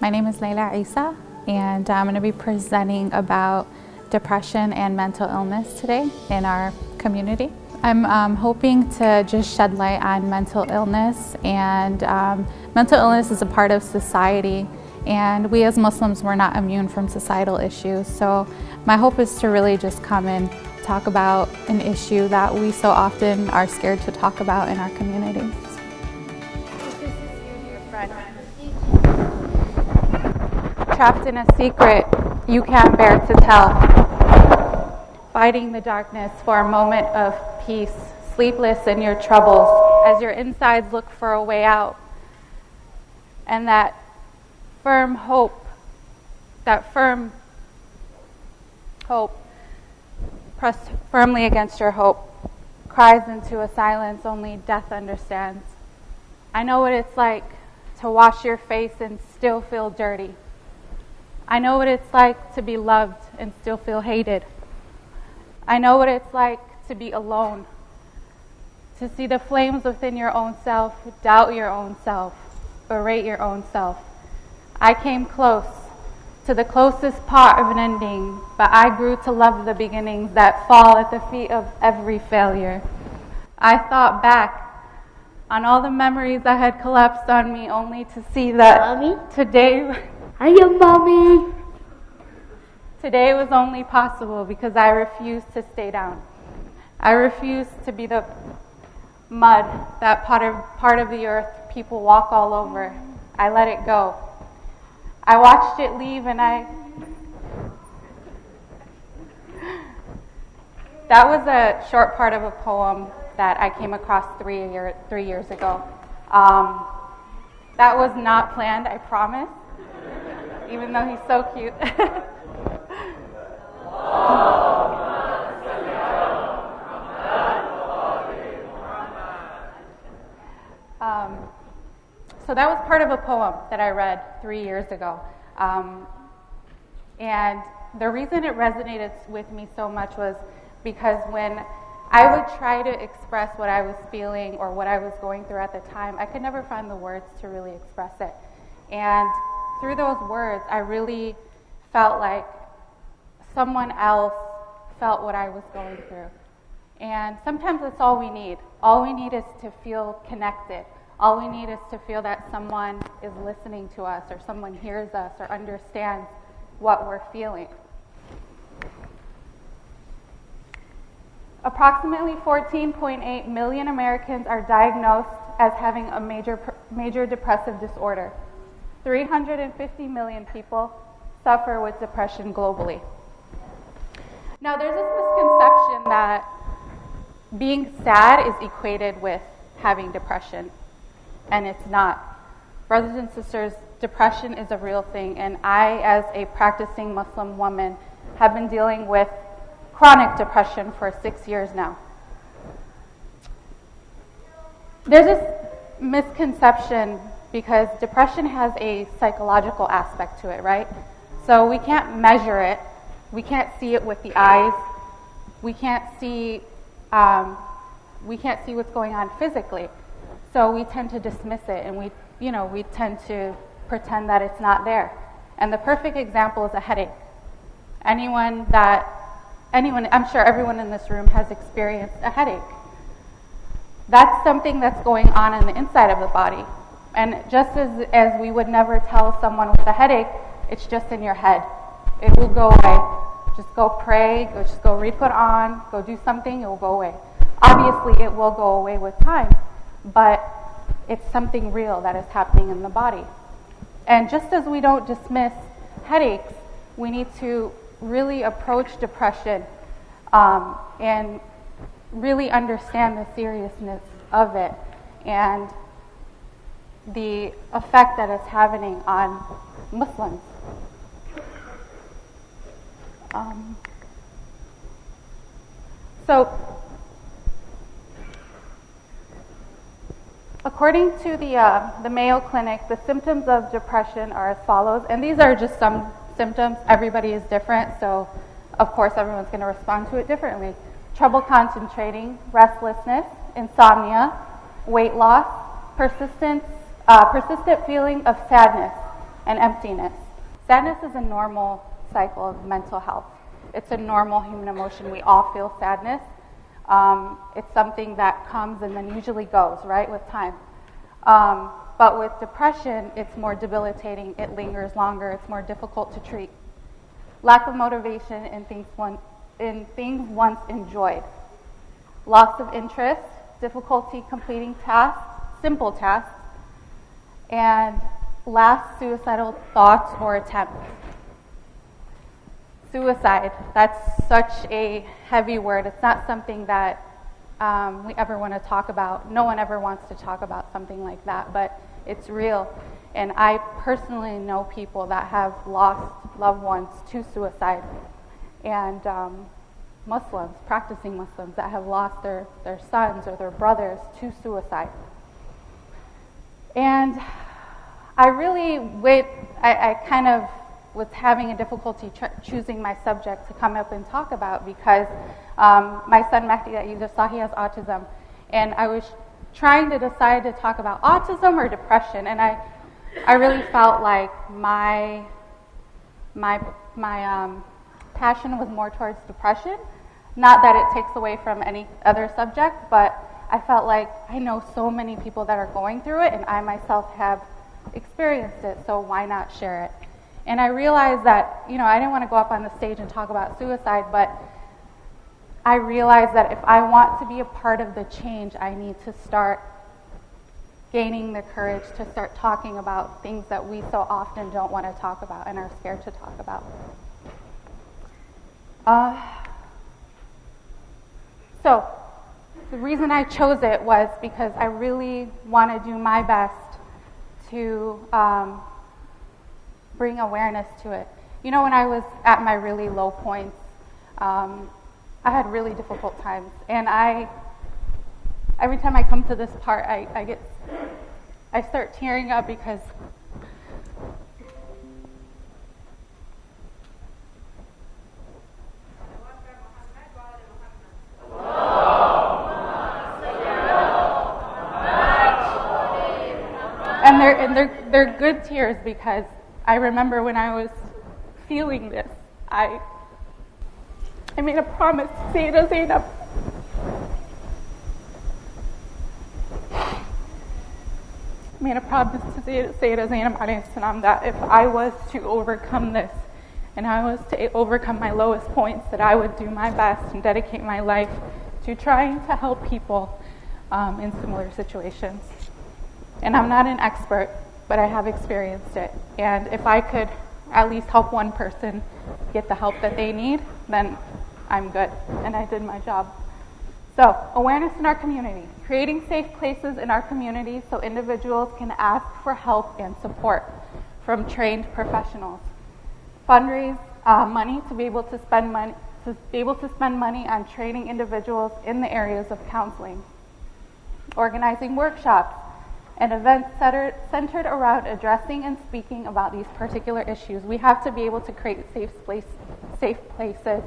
My name is Laila Issa, and I'm going to be presenting about depression and mental illness today in our community. I'm hoping to just shed light on mental illness, and mental illness is a part of society, and we as Muslims, we're not immune from societal issues. So my hope is to really just come and talk about an issue that we so often are scared to talk about in our communities. Trapped in a secret you can't bear to tell. Fighting the darkness for a moment of peace, sleepless in your troubles as your insides look for a way out. And that firm hope pressed firmly against your hope, cries into a silence only death understands. I know what it's like to wash your face and still feel dirty. I know what it's like to be loved and still feel hated. I know what it's like to be alone, to see the flames within your own self, doubt your own self, berate your own self. I came close to the closest part of an ending, but I grew to love the beginnings that fall at the feet of every failure. I thought back on all the memories that had collapsed on me, only to see that today was only possible because I refused to stay down. I refused to be the mud, that part of the earth people walk all over. I let it go. I watched it leave, and that was a short part of a poem that I came across 3 years ago. That was not planned, I promise, even though he's so cute. So that was part of a poem that I read 3 years ago. And the reason it resonated with me so much was because when I would try to express what I was feeling or what I was going through at the time, I could never find the words to really express it. And through those words, I really felt like someone else felt what I was going through. And sometimes that's all we need. All we need is to feel connected. All we need is to feel that someone is listening to us, or someone hears us, or understands what we're feeling. Approximately 14.8 million Americans are diagnosed as having a major depressive disorder. 350 million people suffer with depression globally. Now, there's this misconception that being sad is equated with having depression, and it's not. Brothers and sisters, depression is a real thing, and I, as a practicing Muslim woman, have been dealing with chronic depression for 6 years now. There's this misconception because depression has a psychological aspect to it, right? So we can't measure it. We can't see it with the eyes. We can't see what's going on physically. So we tend to dismiss it, and we tend to pretend that it's not there. And the perfect example is a headache. I'm sure everyone in this room has experienced a headache. That's something that's going on in the inside of the body. And just as we would never tell someone with a headache, it's just in your head. It will go away. Just go pray, just go read Quran, go do something, it will go away. Obviously, it will go away with time, but it's something real that is happening in the body. And just as we don't dismiss headaches, we need to really approach depression and really understand the seriousness of it and the effect that it's having on Muslims. So, according to the Mayo Clinic, the symptoms of depression are as follows, and these are just some symptoms. Everybody is different, so of course everyone's going to respond to it differently. Trouble concentrating, restlessness, insomnia, weight loss, persistent feeling of sadness, and emptiness. Sadness is a normal cycle of mental health. It's a normal human emotion. We all feel sadness. It's something that comes and then usually goes, right, with time. But with depression, it's more debilitating. It lingers longer. It's more difficult to treat. Lack of motivation in things once enjoyed. Loss of interest, difficulty completing tasks, simple tasks, and last suicidal thoughts or attempts. Suicide, that's such a heavy word. It's not something that we ever want to talk about. No one ever wants to talk about something like that, but it's real. And I personally know people that have lost loved ones to suicide, and Muslims, practicing Muslims, that have lost their sons or their brothers to suicide. And I kind of was having a difficulty choosing my subject to come up and talk about, because my son Mehdi that you just saw, he has autism, and I was trying to decide to talk about autism or depression, and I really felt like my passion was more towards depression. Not that it takes away from any other subject, but I felt like I know so many people that are going through it, and I myself have experienced it, so why not share it? And I realized that, I didn't want to go up on the stage and talk about suicide, but I realized that if I want to be a part of the change, I need to start gaining the courage to start talking about things that we so often don't want to talk about and are scared to talk about. So the reason I chose it was because I really want to do my best to bring awareness to it. When I was at my really low points, I had really difficult times, and every time I come to this part, I start tearing up because they're good tears, because I remember when I was feeling this, I made a promise to say to Zainab. I made a promise to say to Zainab alayhi salam that if I was to overcome this, and I was to overcome my lowest points, that I would do my best and dedicate my life to trying to help people in similar situations. And I'm not an expert, but I have experienced it. And if I could at least help one person get the help that they need, then I'm good, and I did my job. So, awareness in our community. Creating safe places in our community so individuals can ask for help and support from trained professionals. Fundraise money to be able to spend money on training individuals in the areas of counseling. Organizing workshops and events centered around addressing and speaking about these particular issues. We have to be able to create safe places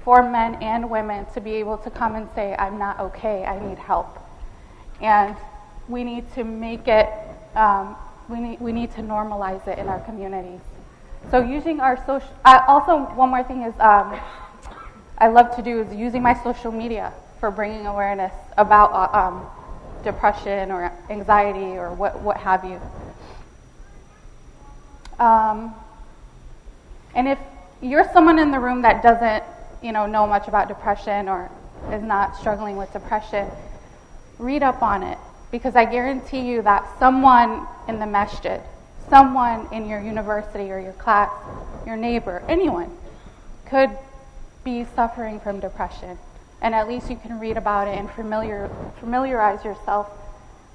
for men and women to be able to come and say, I'm not okay, I need help. And we need to make it, we need to normalize it in our communities. So using our social, also one more thing is, I love to do is using my social media for bringing awareness about depression or anxiety or what have you. And if you're someone in the room that doesn't know much about depression or is not struggling with depression, read up on it, because I guarantee you that someone in the masjid, someone in your university or your class, your neighbor, anyone could be suffering from depression. And at least you can read about it and familiarize yourself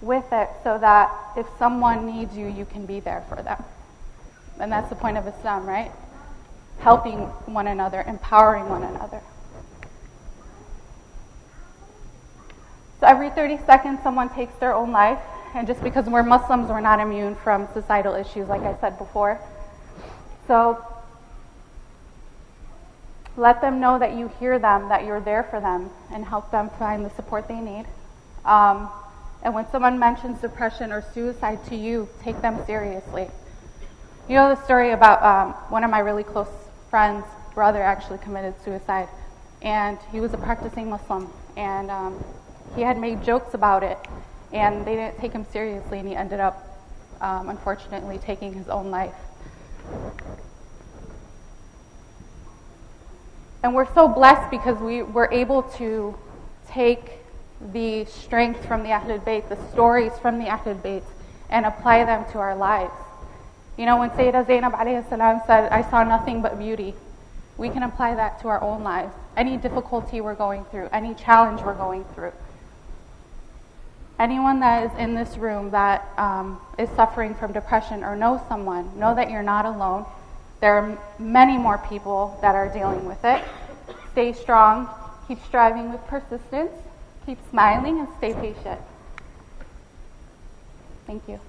with it, so that if someone needs you, you can be there for them. And that's the point of Islam, right? Helping one another, empowering one another. So every 30 seconds, someone takes their own life. And just because we're Muslims, we're not immune from societal issues, like I said before. So let them know that you hear them, that you're there for them, and help them find the support they need. And when someone mentions depression or suicide to you, take them seriously. You know the story about one of my really close friends' brother actually committed suicide, and he was a practicing Muslim, and he had made jokes about it, and they didn't take him seriously, and he ended up, unfortunately, taking his own life. And we're so blessed because we were able to take the strength from the Ahlul Bayt, the stories from the Ahlul Bayt, and apply them to our lives. You know, when Sayyidah Zainab alayhi salam said, "I saw nothing but beauty," we can apply that to our own lives. Any difficulty we're going through, any challenge we're going through. Anyone that is in this room that is suffering from depression or knows someone, know that you're not alone. There are many more people that are dealing with it. Stay strong, keep striving with persistence, keep smiling, and stay patient. Thank you.